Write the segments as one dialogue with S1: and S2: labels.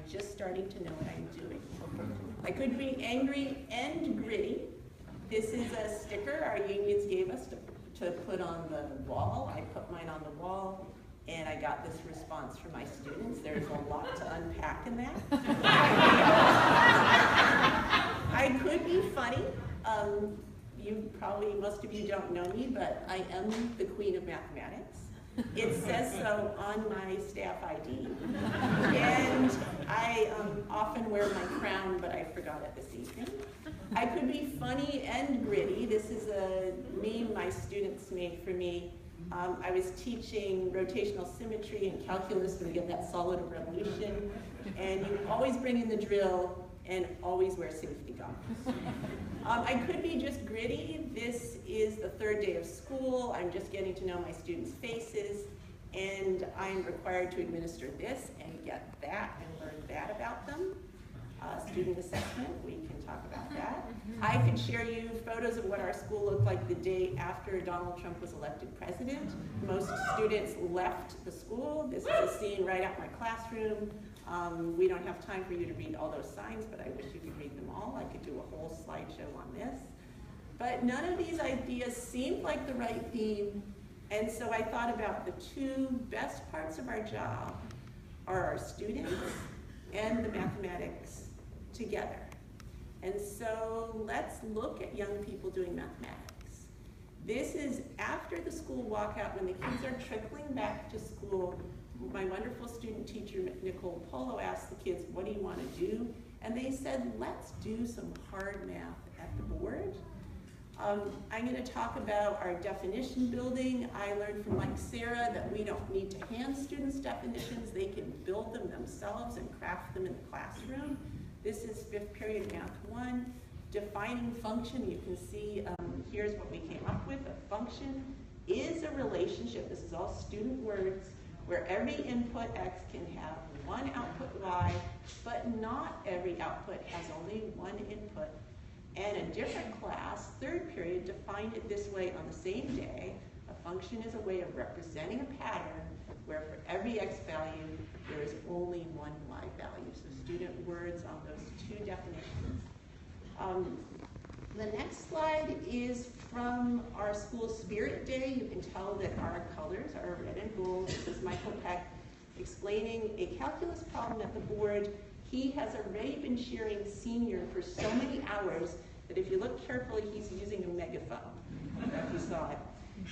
S1: just starting to know what I'm doing. I could be angry and gritty. This is a sticker our unions gave us to put on the wall. I put mine on the wall, and I got this response from my students. There's a lot to unpack in that. I could be funny. Most of you don't know me, but I am the queen of mathematics. It says so on my staff ID. And I often wear my crown, but I forgot it this evening. I could be funny and gritty. This is a meme my students made for me. I was teaching rotational symmetry and calculus, and again, that solid revolution. And you always bring in the drill and always wear safety goggles. I could be just gritty. This is the third day of school. I'm just getting to know my students' faces, and I'm required to administer this and get that and learn that about them. Student assessment, we can talk about that. I could share you photos of what our school looked like the day after Donald Trump was elected president. Most students left the school. This is a scene right out my classroom. We don't have time for you to read all those signs, but I wish you could read them all. I could do a whole slideshow on this. But none of these ideas seemed like the right theme, and so I thought about the two best parts of our job are our students and the mathematics together. And so let's look at young people doing mathematics. This is after the school walkout, when the kids are trickling back to school. My wonderful student teacher, Nicole Polo, asked the kids, what do you want to do? And they said, let's do some hard math at the board. I'm going to talk about our definition building. I learned from Mike Sarah that we don't need to hand students definitions. They can build them themselves and craft them in the classroom. This is 5th period math 1. Defining function, you can see here's what we came up with. A function is a relationship, this is all student words, where every input x can have one output y, but not every output has only one input. And a different class, 3rd period, defined it this way on the same day. A function is a way of representing a pattern where for every x value, there is only one y value. So student words on those two definitions. The next slide is from our school spirit day. You can tell that our colors are red and gold. This is Michael Peck explaining a calculus problem at the board. He has already been cheering senior for so many hours that if you look carefully, he's using a megaphone. I don't know if you saw it.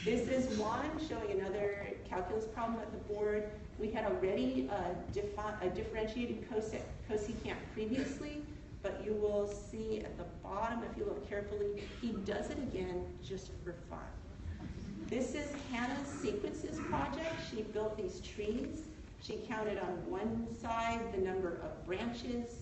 S1: This is Juan showing another calculus problem at the board. We had already differentiated cosecant previously, but you will see at the bottom, if you look carefully, he does it again just for fun. This is Hannah's sequences project. She built these trees. She counted on one side the number of branches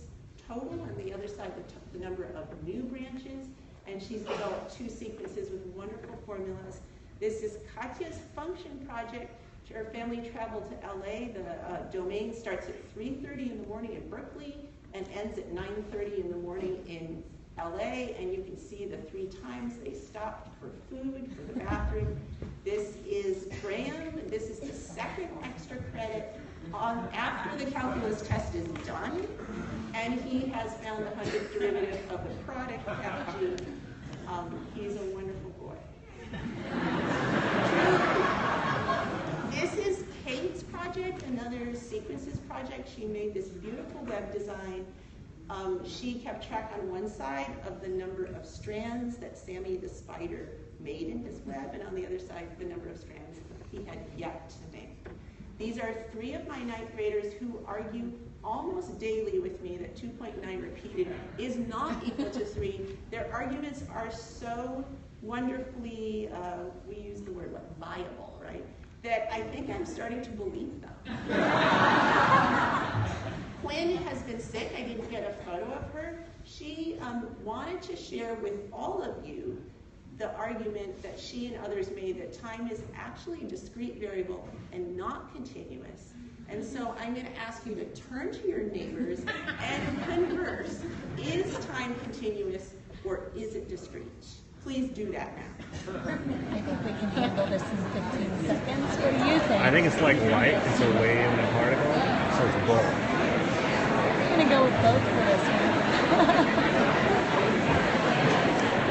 S1: total, and the other side the number of new branches, and she's developed two sequences with wonderful formulas. This is Katya's function project. Her family traveled to LA. The domain starts at 3:30 in the morning in Berkeley and ends at 9:30 in the morning in LA, and you can see the 3 times they stopped for food, for the bathroom. This is Graham. This is the second extra credit after the calculus test is done, and he has found the 100th derivative of the product FG. He's a wonderful boy. This is Kate's project, another sequences project. She made this beautiful web design. She kept track on one side of the number of strands that Sammy the spider made in his web, and on the other side, the number of strands he had yet to make. These are 3 of my 9th graders who argue almost daily with me that 2.9 repeated is not equal to 3. Their arguments are so wonderfully, we use the word, viable, right? That I think I'm starting to believe them. Quinn has been sick. I didn't get a photo of her. She wanted to share with all of you the argument that she and others made that time is actually a discrete variable and not continuous. And so I'm going to ask you to turn to your neighbors and converse. Is time continuous or is it discrete? Please do that now.
S2: I think we can handle this in 15 seconds. What do you think?
S3: I think it's like light. It's a wave in a particle, so it's both.
S2: gonna go with both for this one.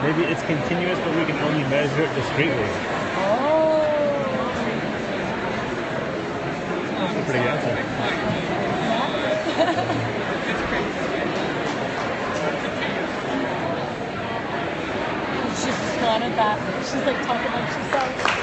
S3: Maybe it's continuous, but we can only measure it discretely.
S2: Oh.
S3: That's a pretty good answer.
S2: She just wanted that. She's like talking like she's so